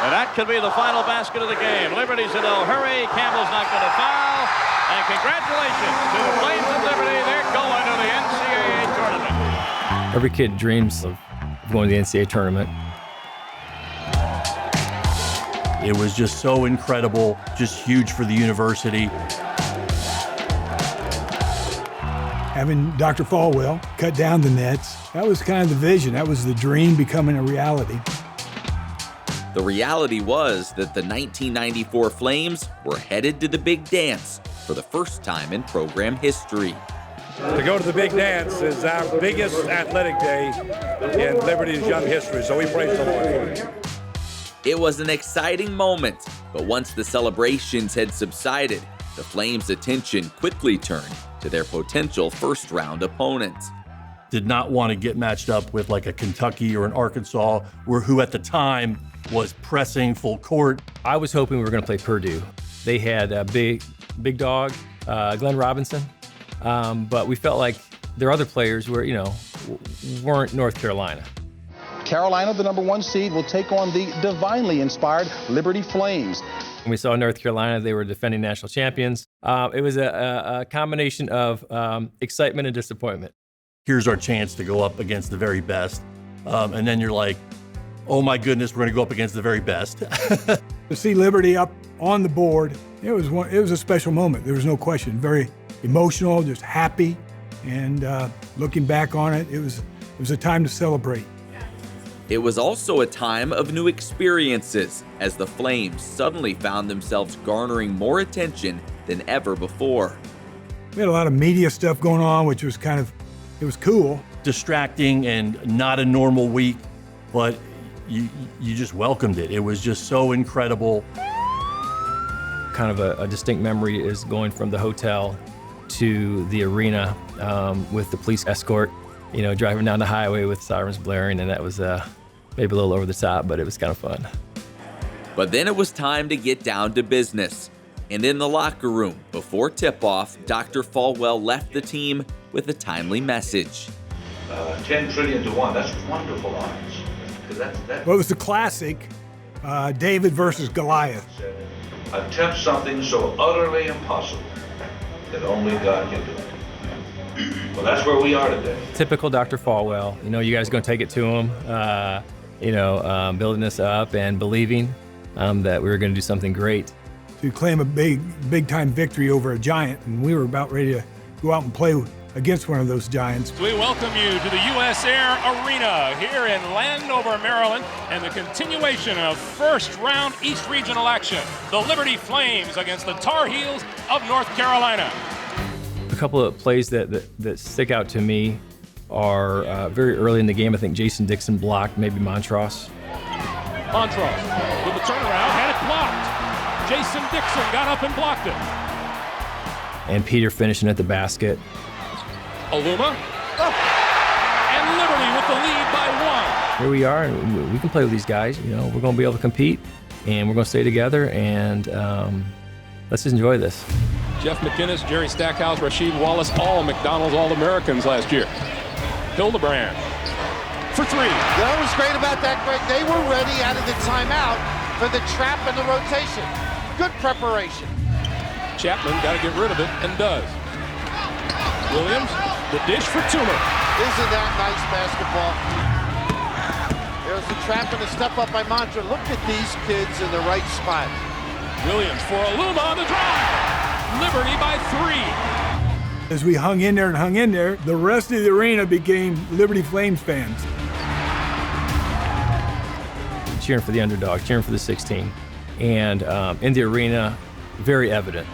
And that could be the final basket of the game. Liberty's in no hurry. Campbell's not going to foul. And congratulations to the Flames of Liberty. They're going to the NCAA Tournament. Every kid dreams of going to the NCAA Tournament. It was just so incredible, just huge for the university. Having Dr. Falwell cut down the nets, that was kind of the vision. That was the dream becoming a reality. The reality was that the 1994 Flames were headed to the big dance for the first time in program history. To go to the big dance is our biggest athletic day in Liberty's young history, so we praise the Lord for it. It was an exciting moment, but once the celebrations had subsided, the Flames' attention quickly turned to their potential first-round opponent. Did not want to get matched up with like a Kentucky or an Arkansas, who at the time was pressing full court. I was hoping we were going to play Purdue. They had a big dog, Glenn Robinson, but we felt like their other players were, weren't North Carolina. Carolina, the #1 seed, will take on the divinely inspired Liberty Flames. When we saw North Carolina, they were defending national champions. It was a combination of excitement and disappointment. Here's our chance to go up against the very best. And then you're like, oh my goodness, we're going to go up against the very best. To see Liberty up on the board, it was a special moment. There was no question. Very emotional, just happy. And looking back on it, it was a time to celebrate. It was also a time of new experiences as the Flames suddenly found themselves garnering more attention than ever before. We had a lot of media stuff going on, which was it was cool. Distracting and not a normal week, but you just welcomed it. It was just so incredible. Kind of a distinct memory is going from the hotel to the arena with the police escort, driving down the highway with sirens blaring, and that was maybe a little over the top, but it was kind of fun. But then it was time to get down to business. And in the locker room, before tip-off, Dr. Falwell left the team with a timely message. 10 trillion to 1, that's wonderful odds. Well, it was the classic David versus Goliath. Attempt something so utterly impossible that only God can do it. Well, that's where we are today. Typical Dr. Falwell. You guys are going to take it to him, building us up and believing that we were going to do something great. To claim a big time victory over a giant, and we were about ready to go out and play against one of those giants. We welcome you to the U.S. Air Arena here in Landover, Maryland, and the continuation of first-round East Regional action. The Liberty Flames against the Tar Heels of North Carolina. A couple of plays that stick out to me are very early in the game. I think Jason Dixon blocked, maybe Montross. Montross with the turnaround, had it blocked. Jason Dixon got up and blocked it. And Peter finishing at the basket. Aluma. And Liberty with the lead by 1. Here we are, and we can play with these guys. We're going to be able to compete, and we're going to stay together, and let's just enjoy this. Jeff McInnes, Jerry Stackhouse, Rasheed Wallace, all McDonald's All-Americans last year. Hildebrand for 3. What was great about that, Greg, they were ready out of the timeout for the trap and the rotation. Good preparation. Chapman got to get rid of it, and does. Williams, the dish for Toomer. Isn't that nice basketball? There's the trap and the step up by Mantra. Look at these kids in the right spot. Williams for Aluma on the drive. Liberty by 3. As we hung in there, the rest of the arena became Liberty Flames fans. Cheering for the underdog, cheering for the 16. And in the arena, very evident.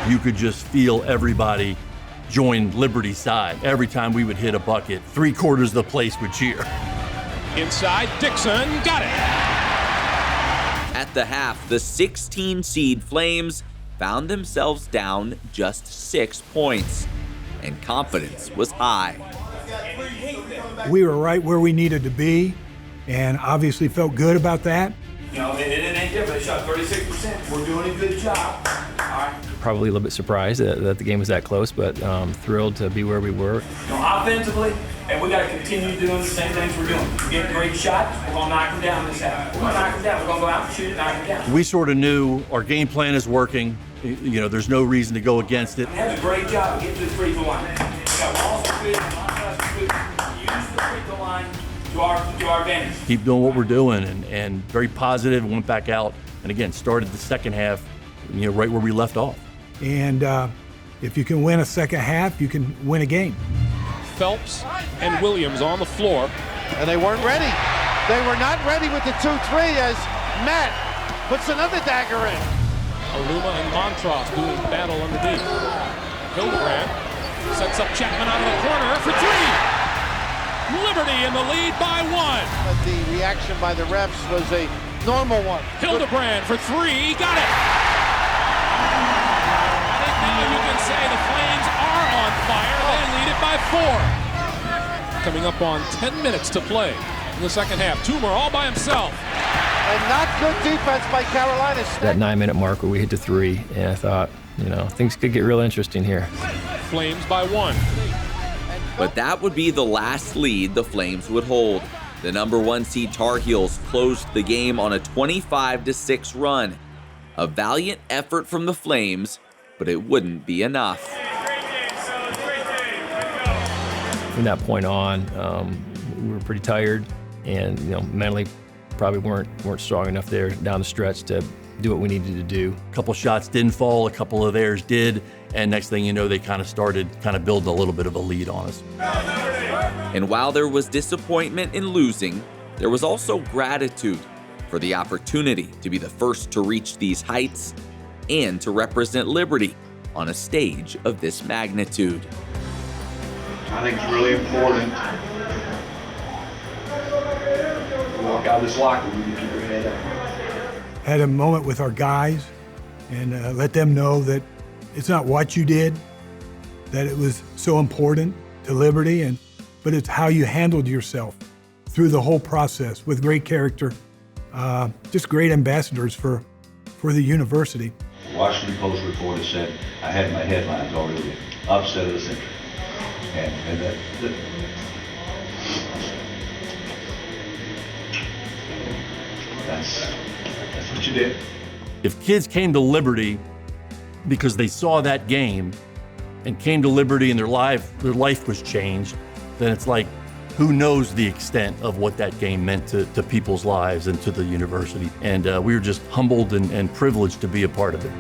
You could just feel everybody join Liberty's side. Every time we would hit a bucket, 3/4 of the place would cheer. Inside, Dixon got it. At the half, the 16-seed Flames found themselves down just 6 points, and confidence was high. We were right where we needed to be, and obviously felt good about that. It ain't different. They shot 36%. We're doing a good job. All right. Probably a little bit surprised that the game was that close, but thrilled to be where we were. Offensively, And we got to continue doing the same things we're doing. We're getting great shots. We're going to knock them down this half. We're going to knock them down. We're going to go out and shoot it, knock them down. We sort of knew our game plan is working. You know, there's no reason to go against it. We have a great job of getting to the free throw line. We got walls of food, lots of food. Use the free throw line to our advantage. Keep doing what we're doing, and very positive. Went back out and again started the second half, you know, right where we left off. And if you can win a second half, you can win a game. Phelps and Williams on the floor. And they weren't ready. They were not ready with the 2-3 as Matt puts another dagger in. Aluma and Montross doing battle underneath. Hildebrand sets up Chapman out of the corner for three. Liberty in the lead by 1. But the reaction by the refs was a normal one. Hildebrand for three, got it. I think now you can say the Flames are on fire. They lead it by 4. Coming up on 10 minutes to play in the second half. Toomer all by himself. And not good defense by Carolina. That 9-minute mark where we hit the 3, and I thought, you know, things could get real interesting here. Flames by 1. But that would be the last lead the Flames would hold. The number 1 seed Tar Heels closed the game on a 25-6 run. A valiant effort from the Flames, but it wouldn't be enough. From that point on, we were pretty tired, and you know, mentally probably weren't strong enough there down the stretch to do what we needed to do. A couple shots didn't fall, a couple of theirs did, and next thing you know, they started building a little bit of a lead on us. And while there was disappointment in losing, there was also gratitude for the opportunity to be the first to reach these heights and to represent Liberty on a stage of this magnitude. I think it's really important to walk out of this locker room and keep your head up. Had a moment with our guys and let them know that it's not what you did, that it was so important to Liberty, but it's how you handled yourself through the whole process with great character, just great ambassadors for the university. The Washington Post reporter said I had my headlines already, upset of the century. And that's what you did. If kids came to Liberty because they saw that game and came to Liberty and their life was changed, then it's like, who knows the extent of what that game meant to people's lives and to the university. And we were just humbled and privileged to be a part of it.